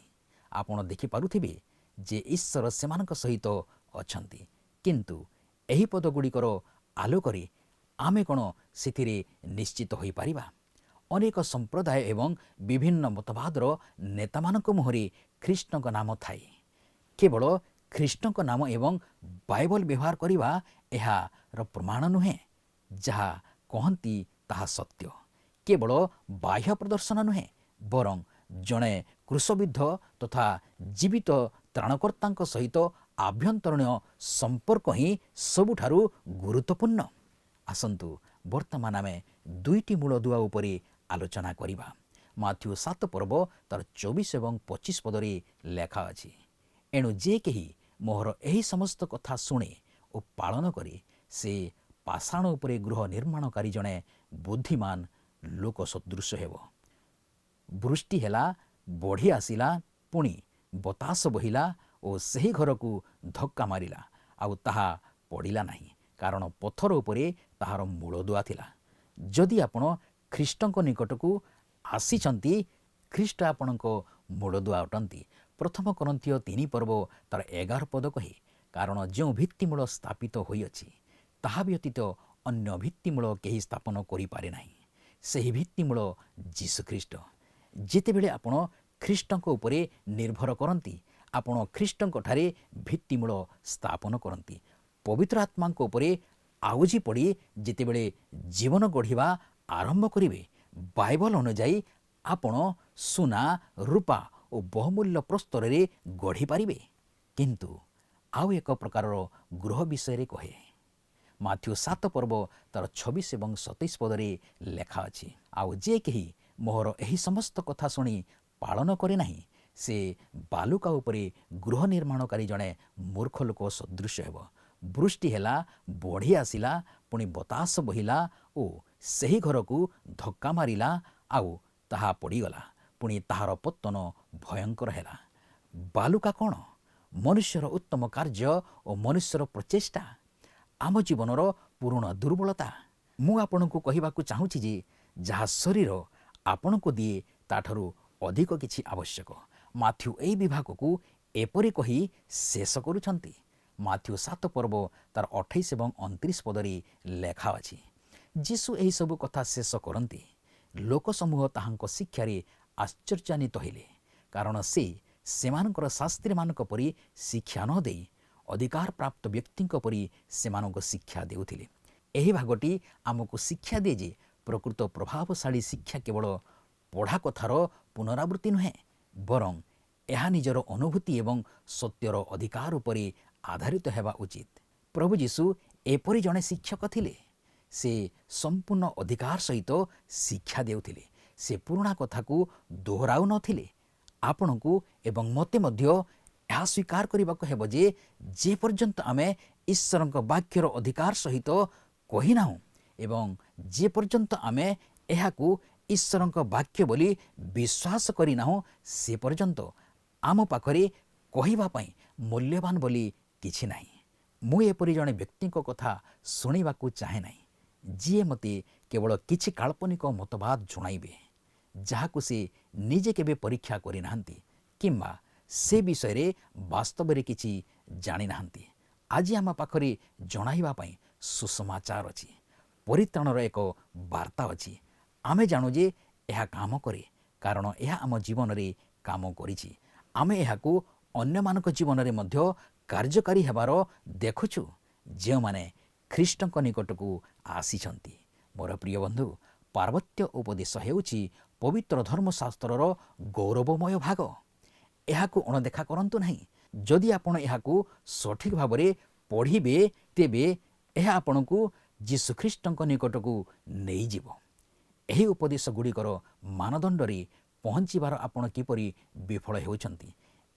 ଆପଣ ଦେଖିପାରୁଥିବେ ଯେ ଈଶ୍ୱର ସେମାନଙ୍କ ସହିତ ଅଛନ୍ତି। କିନ୍ତୁ ଏହି ପଦଗୁଡ଼ିକର ଆଲୋକରେ ଆମେ କ'ଣ ସେଥିରେ ନିଶ୍ଚିତ ହୋଇପାରିବା? ଅନେକ ସମ୍ପ୍ରଦାୟ ଏବଂ ବିଭିନ୍ନ ମତବାଦର ନେତାମାନଙ୍କ ମୁହଁରେ ଖ୍ରୀଷ୍ଟଙ୍କ ନାମ ଥାଏ। କେବଳ ଖ୍ରୀଷ୍ଟଙ୍କ ନାମ ଏବଂ ବାଇବଲ ବ୍ୟବହାର କରିବା ଏହାର ପ୍ରମାଣ ନୁହେଁ। ଯାହା କହନ୍ତି ତାହା ସତ୍ୟ। କେବଳ ବାହ୍ୟ ପ୍ରଦର୍ଶନ ନୁହେଁ, ବରଂ ଜଣେ କ୍ରୁଶବିଦ୍ଧ ତଥା ଜୀବିତ ତ୍ରାଣକର୍ତ୍ତାଙ୍କ ସହିତ ଆଭ୍ୟନ୍ତରୀଣ ସମ୍ପର୍କ ହିଁ ସବୁଠାରୁ ଗୁରୁତ୍ୱପୂର୍ଣ୍ଣ। ଆସନ୍ତୁ ବର୍ତ୍ତମାନ ଆମେ 2ଟି ମୂଳଦୁଆ ଉପରେ ଆଲୋଚନା କରିବା। ମାଥ୍ୟୁ 7 ପର୍ବ ତାର 24 ଏବଂ 25 ପଦରେ ଲେଖା ଅଛି, ଏଣୁ ଯେ କେହି ମୋହର ଏହି ସମସ୍ତ କଥା ଶୁଣେ ଓ ପାଳନ କରେ, ସେ ପାଷାଣ ଉପରେ ଗୃହ ନିର୍ମାଣକାରୀ ଜଣେ ବୁଦ୍ଧିମାନ ଲୋକ ସଦୃଶ ହେବ। ବୃଷ୍ଟି ହେଲା, ବଢ଼ି ଆସିଲା, ପୁଣି ବତାସ ବହିଲା ଓ ସେହି ଘରକୁ ଧକ୍କା ମାରିଲା, ଆଉ ତାହା ପଡ଼ିଲା ନାହିଁ, କାରଣ ପଥର ଉପରେ ତାହାର ମୂଳଦୁଆ ଥିଲା। ଯଦି ଆପଣ ଖ୍ରୀଷ୍ଟଙ୍କ ନିକଟକୁ ଆସିଛନ୍ତି, ଖ୍ରୀଷ୍ଟ ଆପଣଙ୍କ ମୂଳଦୁଆ ଅଟନ୍ତି। 1 କରନ୍ଥୀୟ 3 ପର୍ବ ତାର 11 ପଦ କହେ, କାରଣ ଯେଉଁ ଭିତ୍ତିମୂଳ ସ୍ଥାପିତ ହୋଇଅଛି, ତାହା ବ୍ୟତୀତ ଅନ୍ୟ ଭିତ୍ତିମୂଳ କେହି ସ୍ଥାପନ କରିପାରେ ନାହିଁ। ସେହି ଭିତ୍ତିମୂଳ ଯୀଶୁଖ୍ରୀଷ୍ଟ। ଯେତେବେଳେ ଆପଣ ଖ୍ରୀଷ୍ଟଙ୍କ ଉପରେ ନିର୍ଭର କରନ୍ତି, ଆପଣ ଖ୍ରୀଷ୍ଟଙ୍କଠାରେ ଭିତ୍ତିମୂଳ ସ୍ଥାପନ କରନ୍ତି। ପବିତ୍ର ଆତ୍ମାଙ୍କ ଉପରେ ଆଉଜି ପଡ଼ି ଯେତେବେଳେ ଜୀବନ ଗଢ଼ିବା ଆରମ୍ଭ କରିବେ, ବାଇବଲ ଅନୁଯାୟୀ ଆପଣ ସୁନା, ରୂପା ଓ ବହୁମୂଲ୍ୟ ପ୍ରସ୍ତରରେ ଗଢ଼ିପାରିବେ। କିନ୍ତୁ ଆଉ ଏକ ପ୍ରକାରର ଗୃହ ବିଷୟରେ କହେ। ମାଥ୍ୟୁ 7 ପର୍ବ ତାର 26 ଏବଂ 27 ପଦରେ ଲେଖା ଅଛି, ଆଉ ଯେ କେହି ମୋହର ଏହି ସମସ୍ତ କଥା ଶୁଣି ପାଳନ କରେ ନାହିଁ, ସେ ବାଲୁକା ଉପରେ ଗୃହ ନିର୍ମାଣକାରୀ ଜଣେ ମୂର୍ଖ ଲୋକ ସଦୃଶ ହେବ। ବୃଷ୍ଟି ହେଲା, ବଢ଼ି ଆସିଲା, ପୁଣି ବତାସ ବହିଲା ଓ ସେହି ଘରକୁ ଧକ୍କା ମାରିଲା, ଆଉ ତାହା ପଡ଼ିଗଲା, ପୁଣି ତାହାର ପତନ ଭୟଙ୍କର ହେଲା। ବାଲୁକା କ'ଣ? ମନୁଷ୍ୟର ଉତ୍ତମ କାର୍ଯ୍ୟ ଓ ମନୁଷ୍ୟର ପ୍ରଚେଷ୍ଟା, ଆମ ଜୀବନର ପୁରୁଣା ଦୁର୍ବଳତା। ମୁଁ ଆପଣଙ୍କୁ କହିବାକୁ ଚାହୁଁଛି ଯେ ଯାହା ଶରୀର ଆପଣଙ୍କୁ ଦିଏ ତାଠାରୁ ଅଧିକ କିଛି ଆବଶ୍ୟକ। ମାଥ୍ୟୁ ଏହି ବିଭାଗକୁ ଏପରି କହି ଶେଷ କରୁଛନ୍ତି। ମାଥ୍ୟୁ 7 ପର୍ବ ତାର 28 ଏବଂ 29 ପଦରେ ଲେଖା ଅଛି, ଯୀଶୁ ଏହିସବୁ କଥା ଶେଷ କରନ୍ତି। ଲୋକସମୂହ ତାହାଙ୍କ ଶିକ୍ଷାରେ ଆଶ୍ଚର୍ଯ୍ୟାନ୍ୱିତ ହେଲେ, କାରଣ ସେ ସେମାନଙ୍କର ଶାସ୍ତ୍ରୀମାନଙ୍କ ପରି ଶିକ୍ଷା ନ ଦେଇ ଅଧିକାର ପ୍ରାପ୍ତ ବ୍ୟକ୍ତିଙ୍କ ପରି ସେମାନଙ୍କୁ ଶିକ୍ଷା ଦେଉଥିଲେ। ଏହି ଭାଗଟି ଆମକୁ ଶିକ୍ଷା ଦିଏ ଯେ ପ୍ରକୃତ ପ୍ରଭାବଶାଳୀ ଶିକ୍ଷା କେବଳ ପଢ଼ା କଥାର ପୁନରାବୃତ୍ତି ନୁହେଁ, ବରଂ ଏହା ନିଜର ଅନୁଭୂତି ଏବଂ ସତ୍ୟର ଅଧିକାର ଉପରେ ଆଧାରିତ ହେବା ଉଚିତ। ପ୍ରଭୁ ଯୀଶୁ ଏପରି ଜଣେ ଶିକ୍ଷକ ଥିଲେ। ସେ ସମ୍ପୂର୍ଣ୍ଣ ଅଧିକାର ସହିତ ଶିକ୍ଷା ଦେଉଥିଲେ। ସେ ପୁରୁଣା କଥାକୁ ଦୋହରାଉ ନଥିଲେ। ଆପଣଙ୍କୁ ଏବଂ ମୋତେ ମଧ୍ୟ ଏହା ସ୍ୱୀକାର କରିବାକୁ ହେବ ଯେ ଯେପର୍ଯ୍ୟନ୍ତ ଆମେ ଈଶ୍ୱରଙ୍କ ବାକ୍ୟର ଅଧିକାର ସହିତ କହିନାହୁଁ ଏବଂ ଯେପର୍ଯ୍ୟନ୍ତ ଆମେ ଏହାକୁ ଈଶ୍ୱରଙ୍କ ବାକ୍ୟ ବୋଲି ବିଶ୍ୱାସ କରିନାହୁଁ, ସେ ପର୍ଯ୍ୟନ୍ତ ଆମ ପାଖରେ କହିବା ପାଇଁ ମୂଲ୍ୟବାନ ବୋଲି କିଛି ନାହିଁ। ମୁଁ ଏପରି ଜଣେ ବ୍ୟକ୍ତିଙ୍କ କଥା ଶୁଣିବାକୁ ଚାହେଁ ନାହିଁ, ଯିଏ ମୋତେ କେବଳ କିଛି କାଳ୍ପନିକ ମତବାଦ ଜଣାଇବେ, ଯାହାକୁ ସେ ନିଜେ କେବେ ପରୀକ୍ଷା କରିନାହାନ୍ତି କିମ୍ବା ସେ ବିଷୟରେ ବାସ୍ତବରେ କିଛି ଜାଣିନାହାନ୍ତି। ଆଜି ଆମ ପାଖରେ ଜଣାଇବା ପାଇଁ ସୁସମାଚାର ଅଛି। ପରିତ୍ରାଣର ଏକ ବାର୍ତ୍ତା ଅଛି। ଆମେ ଜାଣୁ ଯେ ଏହା କାମ କରେ, କାରଣ ଏହା ଆମ ଜୀବନରେ କାମ କରିଛି। ଆମେ ଏହାକୁ ଅନ୍ୟମାନଙ୍କ ଜୀବନରେ ମଧ୍ୟ କାର୍ଯ୍ୟକାରୀ ହେବାର ଦେଖୁଛୁ, ଯେଉଁମାନେ ଖ୍ରୀଷ୍ଟଙ୍କ ନିକଟକୁ ଆସିଛନ୍ତି। ମୋର ପ୍ରିୟ ବନ୍ଧୁ, ପାର୍ବତ୍ୟ ଉପଦେଶ ହେଉଛି ପବିତ୍ର ଧର୍ମଶାସ୍ତ୍ରର ଗୌରବମୟ ଭାଗ। ଏହାକୁ ଅଣଦେଖା କରନ୍ତୁ ନାହିଁ। ଯଦି ଆପଣ ଏହାକୁ ସଠିକ୍ ଭାବରେ ପଢ଼ିବେ, ତେବେ ଏହା ଆପଣଙ୍କୁ ଯୀଶୁଖ୍ରୀଷ୍ଟଙ୍କ ନିକଟକୁ ନେଇଯିବ। ଏହି ଉପଦେଶ ଗୁଡ଼ିକର ମାନଦଣ୍ଡରେ ପହଞ୍ଚିବାର ଆପଣ କିପରି ବିଫଳ ହେଉଛନ୍ତି,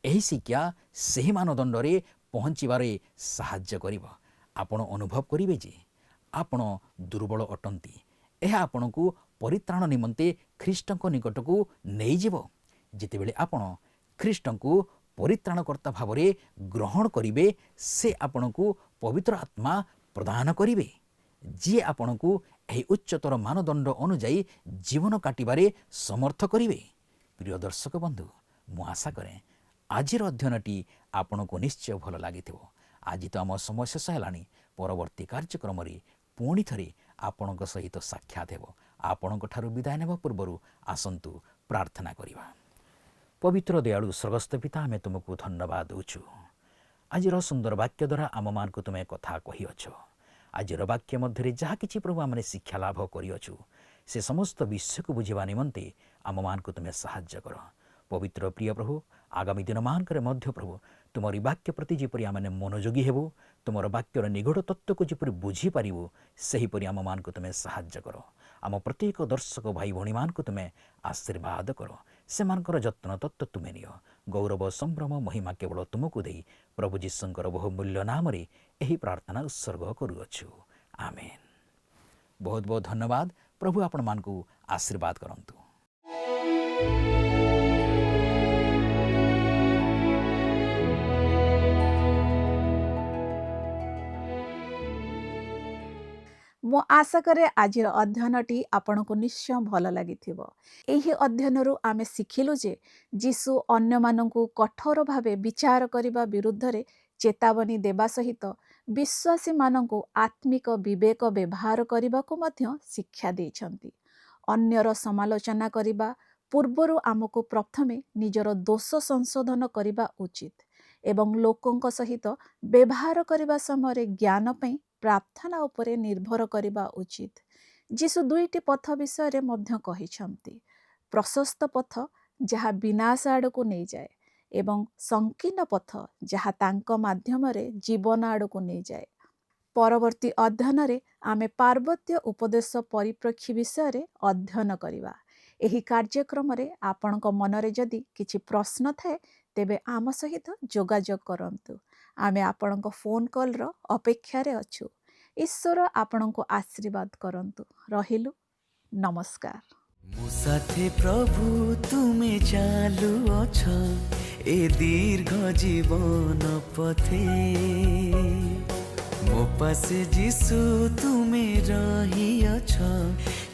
ଏହି ଶିକ୍ଷା ସେହି ମାନଦଣ୍ଡରେ ପହଞ୍ଚିବାରେ ସାହାଯ୍ୟ କରିବ। ଆପଣ ଅନୁଭବ କରିବେ ଯେ ଆପଣ ଦୁର୍ବଳ ଅଟନ୍ତି। ଏହା ଆପଣଙ୍କୁ ପରିତ୍ରାଣ ନିମନ୍ତେ ଖ୍ରୀଷ୍ଟଙ୍କ ନିକଟକୁ ନେଇଯିବ। ଯେତେବେଳେ ଆପଣ ଖ୍ରୀଷ୍ଟଙ୍କୁ ପରିତ୍ରାଣକର୍ତ୍ତା ଭାବରେ ଗ୍ରହଣ କରିବେ, ସେ ଆପଣଙ୍କୁ ପବିତ୍ର ଆତ୍ମା ପ୍ରଦାନ କରିବେ, ଯିଏ ଆପଣଙ୍କୁ ଏହି ଉଚ୍ଚତର ମାନଦଣ୍ଡ ଅନୁଯାୟୀ ଜୀବନ କାଟିବାରେ ସମର୍ଥ କରିବେ। ପ୍ରିୟ ଦର୍ଶକ ବନ୍ଧୁ, ମୁଁ ଆଶା କରେ ଆଜିର ଅଧ୍ୟୟନଟି ଆପଣଙ୍କୁ ନିଶ୍ଚୟ ଭଲ ଲାଗିଥିବ। ଆଜି ତ ଆମ ସମୟ ଶେଷ ହେଲାଣି। ପରବର୍ତ୍ତୀ କାର୍ଯ୍ୟକ୍ରମରେ ପୁଣି ଥରେ ଆପଣଙ୍କ ସହିତ ସାକ୍ଷାତ ହେବ। ଆପଣଙ୍କ ଠାରୁ ବିଦାୟ ନେବା ପୂର୍ବରୁ ଆସନ୍ତୁ ପ୍ରାର୍ଥନା କରିବା। ପବିତ୍ର ଦୟାଳୁ ସ୍ୱର୍ଗସ୍ଥ ପିତା, ଆମେ ତୁମକୁ ଧନ୍ୟବାଦ ଦେଉଛୁ। ଆଜିର ସୁନ୍ଦର ବାକ୍ୟ ଦ୍ୱାରା ଆମମାନଙ୍କୁ ତୁମେ କଥା କହିଅଛ। ଆଜିର ବାକ୍ୟ ମଧ୍ୟରେ ଯାହା କିଛି ପ୍ରଭୁ ଆମେ ଶିକ୍ଷା ଲାଭ କରିଅଛୁ, ସେ ସମସ୍ତ ବିଷୟକୁ ବୁଝିବା ନିମନ୍ତେ ଆମମାନଙ୍କୁ ତୁମେ ସାହାଯ୍ୟ କର। ପବିତ୍ର ପ୍ରିୟ ପ୍ରଭୁ, ଆଗାମୀ ଦିନମାନଙ୍କରେ ମଧ୍ୟ ପ୍ରଭୁ ତୁମରି ବାକ୍ୟ ପ୍ରତି ଯେପରି ଆମେ ମନୋଯୋଗୀ ହେବୁ, ତୁମର ବାକ୍ୟର ନିଗୂଢ଼ ତତ୍ତ୍ୱକୁ ଯେପରି ବୁଝିପାରିବୁ, ସେହିପରି ଆମମାନଙ୍କୁ ତୁମେ ସାହାଯ୍ୟ କର। ଆମ ପ୍ରତ୍ୟେକ ଦର୍ଶକ ଭାଇ ଭଉଣୀମାନଙ୍କୁ ତୁମେ ଆଶୀର୍ବାଦ କର। ସେମାନଙ୍କର ଯତ୍ନ ତତ୍ତ୍ୱ ତୁମେ ନିଅ। ଗୌରବ ସମ୍ଭ୍ରମ ମହିମା କେବଳ ତୁମକୁ ଦେଇ ପ୍ରଭୁ ଯୀଶୁଙ୍କର ବହୁମୂଲ୍ୟ ନାମରେ ଏହି ପ୍ରାର୍ଥନା ଉତ୍ସର୍ଗ କରୁଅଛୁ। ଆମେନ୍। ବହୁତ ବହୁତ ଧନ୍ୟବାଦ। ପ୍ରଭୁ ଆପଣମାନଙ୍କୁ ଆଶୀର୍ବାଦ କରନ୍ତୁ। ମୁଁ ଆଶା କରେ ଆଜିର ଅଧ୍ୟୟନଟି ଆପଣଙ୍କୁ ନିଶ୍ଚୟ ଭଲ ଲାଗିଥିବ। ଏହି ଅଧ୍ୟୟନରୁ ଆମେ ଶିଖିଲୁ ଯେ ଯୀଶୁ ଅନ୍ୟମାନଙ୍କୁ କଠୋର ଭାବେ ବିଚାର କରିବା ବିରୁଦ୍ଧରେ ଚେତାବନୀ ଦେବା ସହିତ ବିଶ୍ୱାସୀମାନଙ୍କୁ ଆତ୍ମିକ ବିବେକ ବ୍ୟବହାର କରିବାକୁ ମଧ୍ୟ ଶିକ୍ଷା ଦେଇଛନ୍ତି। ଅନ୍ୟର ସମାଲୋଚନା କରିବା ପୂର୍ବରୁ ଆମକୁ ପ୍ରଥମେ ନିଜର ଦୋଷ ସଂଶୋଧନ କରିବା ଉଚିତ ଏବଂ ଲୋକଙ୍କ ସହିତ ବ୍ୟବହାର କରିବା ସମୟରେ ଜ୍ଞାନ ପାଇଁ ପ୍ରାର୍ଥନା ଉପରେ ନିର୍ଭର କରିବା ଉଚିତ। ଯୀଶୁ ଦୁଇଟି ପଥ ବିଷୟରେ ମଧ୍ୟ କହିଛନ୍ତି, ପ୍ରଶସ୍ତ ପଥ ଯାହା ବିନାଶ ଆଡ଼କୁ ନେଇଯାଏ ଏବଂ ସଂକୀର୍ଣ୍ଣ ପଥ ଯାହା ତାଙ୍କ ମାଧ୍ୟମରେ ଜୀବନ ଆଡ଼କୁ ନେଇଯାଏ। ପରବର୍ତ୍ତୀ ଅଧ୍ୟୟନରେ ଆମେ ପାର୍ବତ୍ୟ ଉପଦେଶ ପରିପ୍ରେକ୍ଷୀ ବିଷୟରେ ଅଧ୍ୟୟନ କରିବା। ଏହି କାର୍ଯ୍ୟକ୍ରମରେ ଆପଣଙ୍କ ମନରେ ଯଦି କିଛି ପ୍ରଶ୍ନ ଥାଏ, ତେବେ ଆମ ସହିତ ଯୋଗାଯୋଗ କରନ୍ତୁ। ଆମେ ଆପଣଙ୍କ ଫୋନ୍ କଲ୍ର ଅପେକ୍ଷାରେ ଅଛୁ। ଈଶ୍ୱର ଆପଣଙ୍କୁ ଆଶୀର୍ବାଦ କରନ୍ତୁ। ରହିଲୁ, ନମସ୍କାର। ମୋ ସାଥେ ପ୍ରଭୁ ତୁମେ ଚାଲୁଅଛ ଏ ଦୀର୍ଘ ଜୀବନ ପଥେ, ମୋ ପାଶେ ଯୀଶୁ ତୁମେ ରହିଅଛ,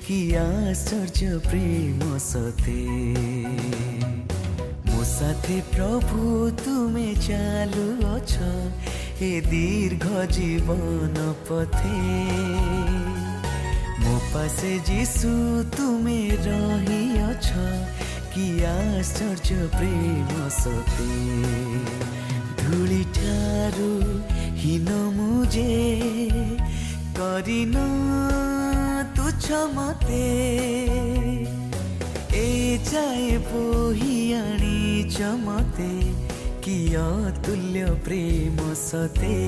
କି ଆଶ୍ଚର୍ଯ୍ୟ ପ୍ରେମ ସତେ। ମୋ ସାଥେ ପ୍ରଭୁ ତୁମେ ଚାଲୁଅଛ ଏ ଦୀର୍ଘ ଜୀବନ ପଥେ, ମୋ ପାଶେ ଯୀଶୁ ତୁମେ ରହିଅଛ, कि आश्चर्य प्रेम सते धूଳି ଠାରୁ ହୀନ ମୁଁ ଯେ କରିନ ତୁଚ୍ଛ ମତେ ଏ ଯାଏ ବୋହି ଆଣିଛ ମତେ କି ଅତୁଲ୍ୟ ପ୍ରେମ ସତେ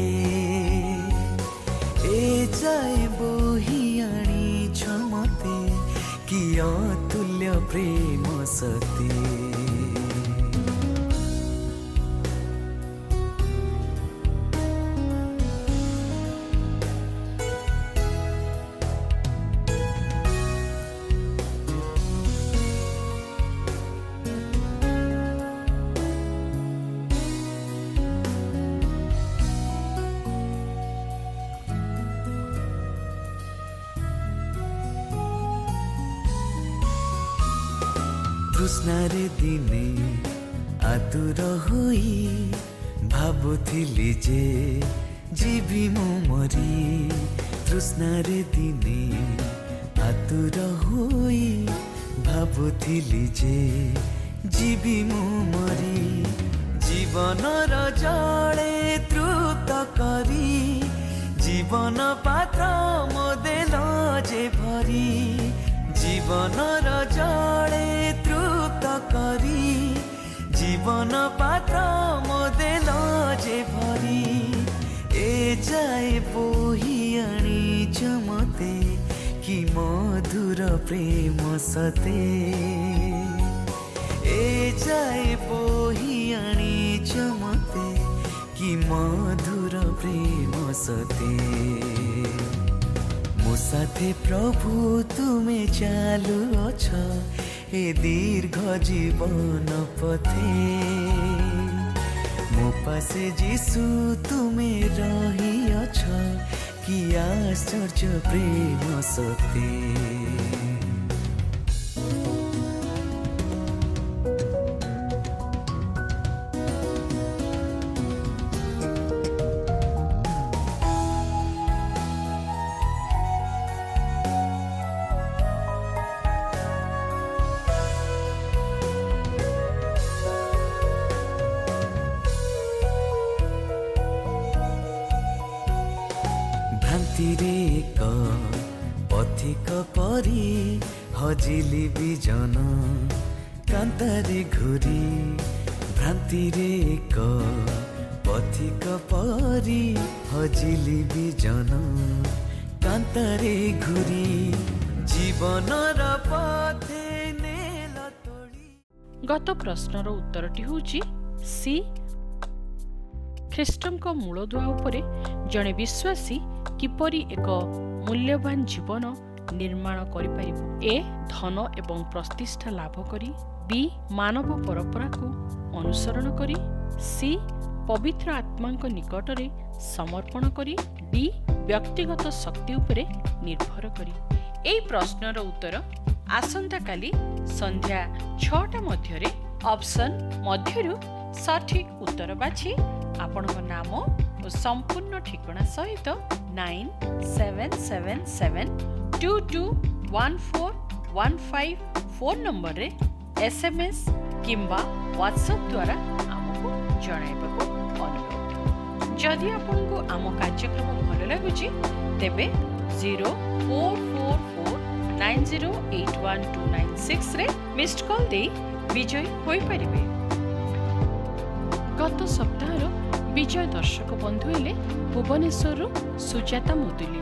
ଏ ଯାଏ ବୋହି ଆଣିଛ ମତେ କି ଅତୁଲ୍ୟ ପ୍ରେମ ସତେ ତୃଷ୍ଣାରେ ଦିନେ ଆତୁର ହୋଇ ଭାବୁଥିଲି ଯେ ଯିବି ମୁଁ ମରି ତୃଷ୍ଣାରେ ଦିନେ ଆତୁର ହୋଇ ଭାବୁଥିଲି ଯେ ଯିବି ମୁଁ ମରି ଜୀବନର ଜଳେ ତୃପ୍ତ କରି ଜୀବନ ପାତ୍ର ମୋ ଦେଲ ଯେ ଭରି ଜୀବନର ଜଳେ ତୃପ୍ତ କରି ଜୀବନ ପାତ୍ର ମୋ ଦେଲ ଯେ ଭରି ଏ ଯାଏ ବୋହି ଆଣିଛ ମତେ କି ମଧୁର ପ୍ରେମ ସତେ ଏ ଯାଏ ବୋହି ଆଣିଛ ମତେ କି ମଧୁର ପ୍ରେମ ସତେ ମୋ ସାଥେ ପ୍ରଭୁ ତୁମେ ଚାଲୁଅଛ ଏ ଦୀର୍ଘ ଜୀବନ ପଥେ ମୋ ପାଶେ ଯୀଶୁ ତୁମେ ରହିଅଛ କି ଆଶ୍ଚର୍ଯ୍ୟ ପ୍ରେମ ସତେ ଭ୍ରାନ୍ତିରେ ଏକ ପଥିକ ପରି ହଜିଲି ବିଜନ କାନ୍ତାରେ ଘୁରି ଭ୍ରାନ୍ତିରେ ଏକ ପଥିକ ପରି ହଜିଲି ବିଜନ କାନ୍ତାରେ ଘୁରି ଜୀବନର ପଥେ ନେଲ ତୋଳି। ଗତ ପ୍ରଶ୍ନର ଉତ୍ତରଟି ହେଉଛି ସି। ଖ୍ରୀଷ୍ଟଙ୍କ ମୂଳଦୁଆ ଉପରେ ଜଣେ ବିଶ୍ୱାସୀ କିପରି ଏକ ମୂଲ୍ୟବାନ ଜୀବନ ନିର୍ମାଣ କରିପାରିବ? ଏ. ଧନ ଏବଂ ପ୍ରତିଷ୍ଠା ଲାଭ କରି। ବି. ମାନବ ପରମ୍ପରାକୁ ଅନୁସରଣ କରି। ସି. ପବିତ୍ର ଆତ୍ମାଙ୍କ ନିକଟରେ ସମର୍ପଣ କରି। ଡି. ବ୍ୟକ୍ତିଗତ ଶକ୍ତି ଉପରେ ନିର୍ଭର କରି। ଏହି ପ୍ରଶ୍ନର ଉତ୍ତର ଆସନ୍ତାକାଲି ସନ୍ଧ୍ୟା 6ଟା ମଧ୍ୟରେ ଅପସନ୍ ମଧ୍ୟରୁ ସଠିକ୍ ଉତ୍ତର ବାଛି ଆପଣଙ୍କ ନାମ ଓ ସମ୍ପୂର୍ଣ୍ଣ ଠିକଣା ସହିତ 9777221415 ଫୋନ୍ ନମ୍ବରରେ SMS କିମ୍ବା ହ୍ୱାଟ୍ସଆପ୍ ଦ୍ୱାରା ଆମକୁ ଜଣାଇବାକୁ ଅନୁରୋଧ। ଯଦି ଆପଣଙ୍କୁ ଆମ କାର୍ଯ୍ୟକ୍ରମ ଭଲ ଲାଗୁଛି ତେବେ 0444908126ରେ ମିସ୍ଡ କଲ୍ ଦେଇ ବିଜୟୀ ହୋଇପାରିବେ। ଗତ ସପ୍ତାହର ବିଜୟ ଦର୍ଶକ ବନ୍ଧୁ ହେଲେ ଭୁବନେଶ୍ୱରରୁ ସୁଜାତା ମୁଦୁଲି।